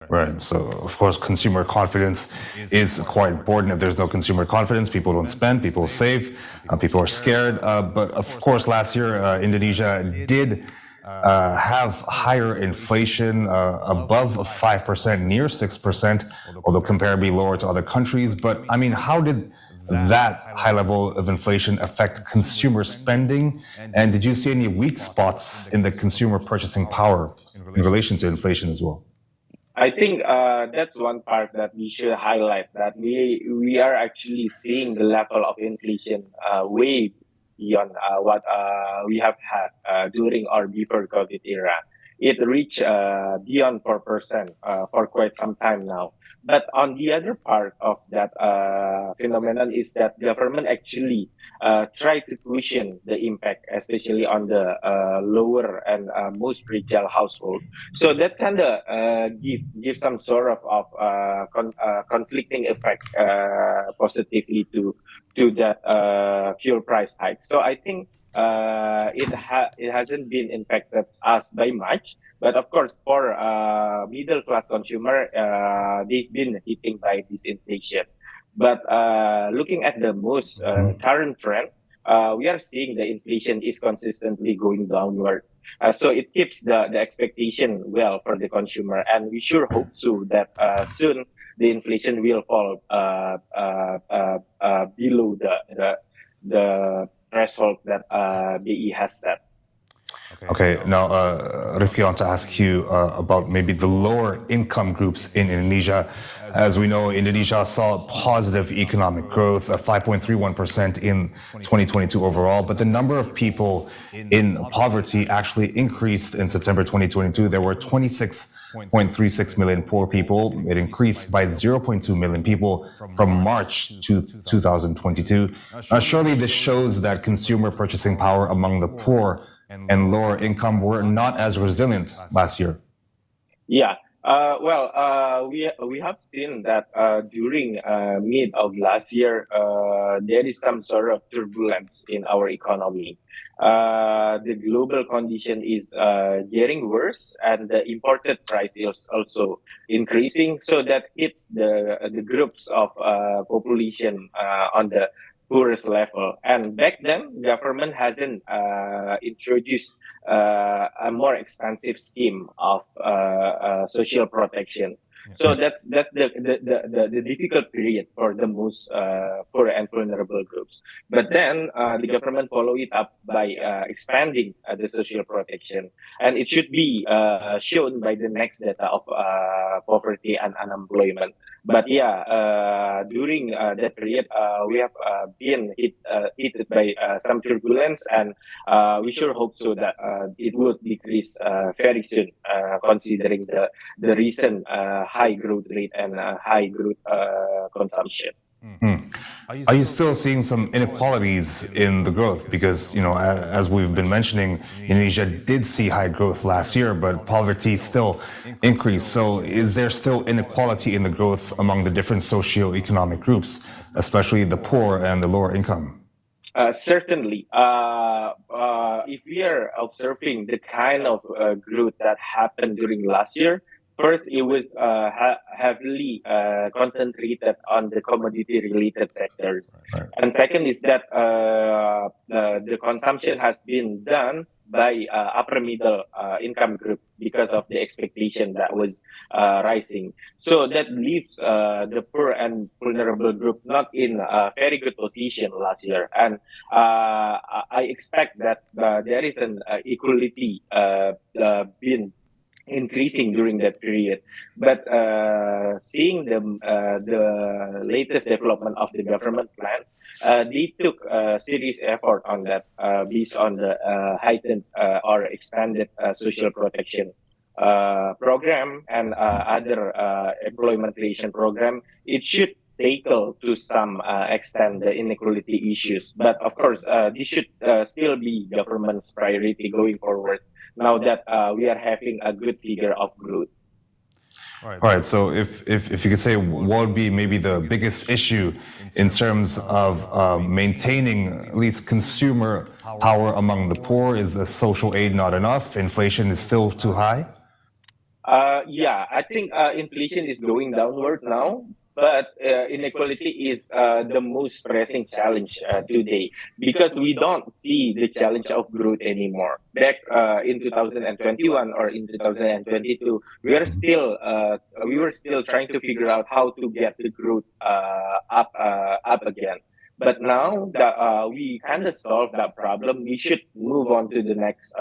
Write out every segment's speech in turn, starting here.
Right. So, of course, consumer confidence is quite important. If there's no consumer confidence, people don't spend, people save, people are scared. But of course, last year, Indonesia did have higher inflation, above 5%, near 6%, although comparably lower to other countries. But I mean, how did that high level of inflation affect consumer spending? And did you see any weak spots in the consumer purchasing power in relation to inflation as well? I think that's one part that we should highlight, that we are actually seeing the level of inflation way beyond what we have had during or before COVID era. It reached beyond 4% for quite some time now. But on the other part of that phenomenon is that government actually try to cushion the impact, especially on the lower and most fragile household. So that kind of give some sort of conflicting effect positively to that fuel price hike. So I think it hasn't been impacted us by much, but of course for middle class consumer, they've been hitting by this inflation. But looking at the most current trend, we are seeing the inflation is consistently going downward. So it keeps the expectation well for the consumer, and we sure hope so that soon the inflation will fall below the threshold that BE has set. Okay, now, Rifki, I want to ask you about maybe the lower income groups in Indonesia. As we know, Indonesia saw positive economic growth of 5.31% in 2022 overall, but the number of people in poverty actually increased in September 2022. There were 26.36 million poor people. It increased by 0.2 million people from March to 2022. Surely this shows that consumer purchasing power among the poor and lower income were not as resilient last year. Yeah. We have seen that during mid of last year, there is some sort of turbulence in our economy. The global condition is getting worse, and the imported price is also increasing. So that hits the groups of population on the poorest level. And back then, government hasn't introduced a more expensive scheme of social protection. So that's the difficult period for the most poor and vulnerable groups. But then the government follow it up by expanding the social protection, and it should be shown by the next data of poverty and unemployment. But yeah, during that period, we have been hit by some turbulence, and we sure hope so that it will decrease very soon, considering the recent high growth rate and high growth consumption. Are you still seeing some inequalities in the growth? Because, you know, as we've been mentioning, Indonesia did see high growth last year, but poverty still increased. So is there still inequality in the growth among the different socioeconomic groups, especially the poor and the lower income? Certainly. If we are observing the kind of growth that happened during last year, first, it was heavily concentrated on the commodity-related sectors. Right. And second is that the consumption has been done by upper middle income group because of the expectation that was rising. So that leaves the poor and vulnerable group not in a very good position last year. And I expect that there is an equality being increasing during that period. But seeing the latest development of the government plan, they took a serious effort on that based on the heightened or expanded social protection program and other employment creation program. It should tackle to some extent the inequality issues. But of course, this should still be government's priority going forward, now that we are having a good figure of growth. All right. So if you could say what would be maybe the biggest issue in terms of maintaining at least consumer power among the poor, is the social aid not enough? Inflation is still too high? Yeah, I think inflation is going downward now, but inequality is the most pressing challenge today because we don't see the challenge of growth anymore. Back in 2021 or in 2022, we were still trying to figure out how to get the growth up again. But now that we kind of solved that problem, we should move on to the next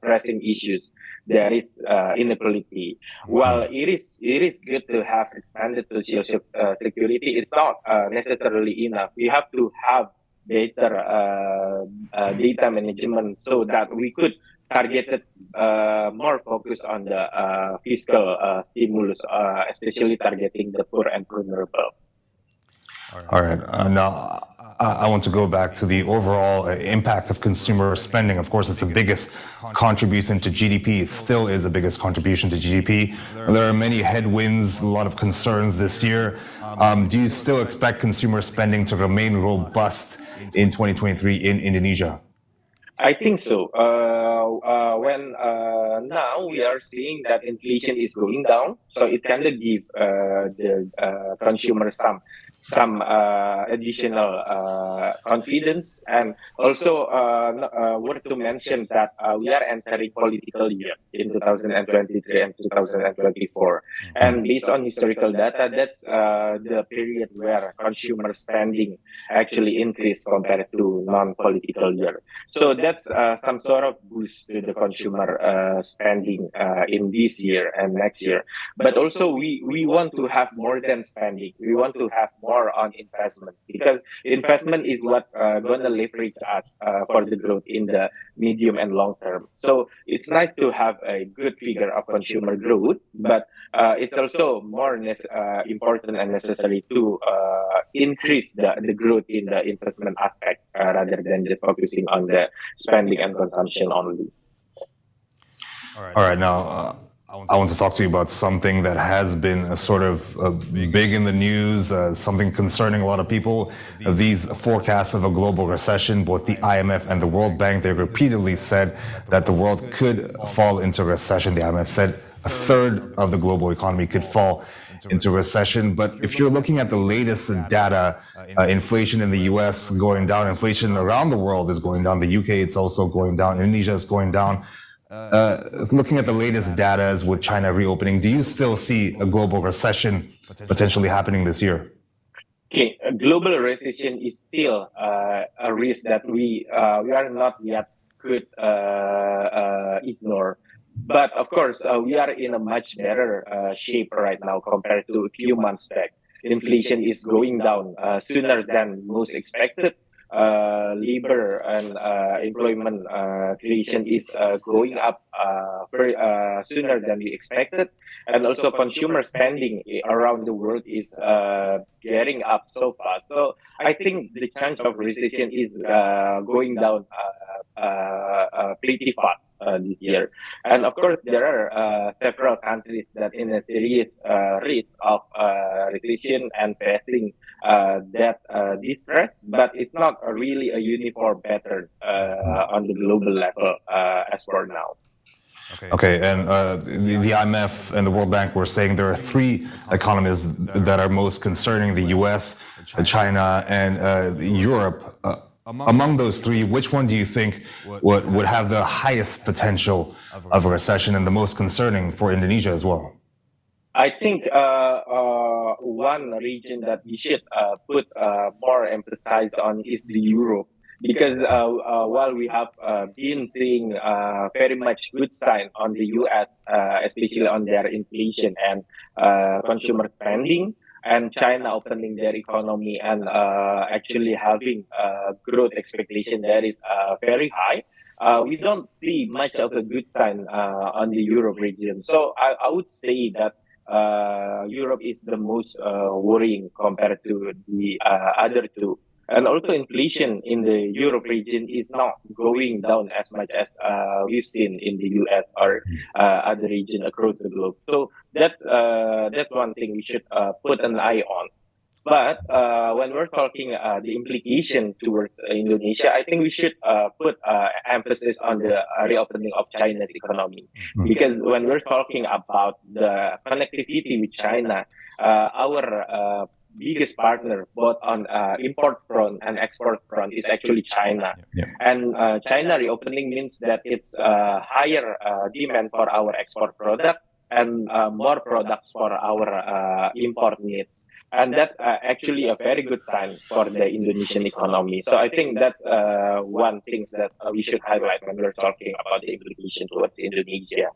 pressing issues. There is inequality. While it is good to have expanded social security, it's not necessarily enough. We have to have better data management so that we could target it more focus on the fiscal stimulus, especially targeting the poor and vulnerable. All right. Now, I want to go back to the overall impact of consumer spending. Of course, it's the biggest contribution to GDP. It still is the biggest contribution to GDP. There are many headwinds, a lot of concerns this year. Do you still expect consumer spending to remain robust in 2023 in Indonesia? I think so. When now we are seeing that inflation is going down, so it kind of gives the consumer some additional confidence, and also worth to mention that we are entering political year in 2023 and 2024, and based on historical data, that's the period where consumer spending actually increased compared to non-political year. So that's some sort of boost to the consumer spending in this year and next year. But also we want to have more than spending. We want to have more on investment because investment is what going to leverage us for the growth in the medium and long term. So it's nice to have a good figure of consumer growth, but it's also more important and necessary to increase the growth in the investment aspect rather than just focusing on the spending and consumption only. All right. Now, I want to talk to you about something that has been sort of big in the news, something concerning a lot of people. These forecasts of a global recession, both the IMF and the World Bank, they repeatedly said that the world could fall into recession. The IMF said a third of the global economy could fall into recession. But if you're looking at the latest data, inflation in the US going down, inflation around the world is going down. The UK, it's also going down. Indonesia is going down. Looking at the latest data with China reopening, do you still see a global recession potentially happening this year? Okay, a global recession is still a risk that we are not yet could ignore. But of course, we are in a much better shape right now compared to a few months back. Inflation is going down sooner than most expected. Labor and employment creation is going up sooner than we expected, and also consumer spending around the world is getting up so fast. So I think the chance of recession is going down pretty fast this year. And of course, there are several countries that in a serious risk of recession and facing that distress, but it's not really a uniform pattern on the global level as for now. Okay, and the IMF and the World Bank were saying there are three economies that are most concerning: the U.S., China, and Europe. Among those three, which one do you think would have the highest potential of a recession and the most concerning for Indonesia as well? I think one region that we should put more emphasis on is the Europe, because while we have been seeing very much good sign on the U.S., especially on their inflation and consumer spending, and China opening their economy and actually having growth expectation that is very high, we don't see much of a good sign on the Europe region. So I would say that Europe is the most worrying compared to the other two. And also inflation in the Europe region is not going down as much as we've seen in the US or other region across the globe. So that's one thing we should put an eye on. But when we're talking the implication towards Indonesia, I think we should put emphasis on the reopening of China's economy. Because when we're talking about the connectivity with China, our biggest partner both on import front and export front is actually China. And China reopening means that it's higher demand for our export product and more products for our import needs. And that actually a very good sign for the Indonesian economy. So I think that's one thing that we should highlight when we're talking about the implication towards Indonesia.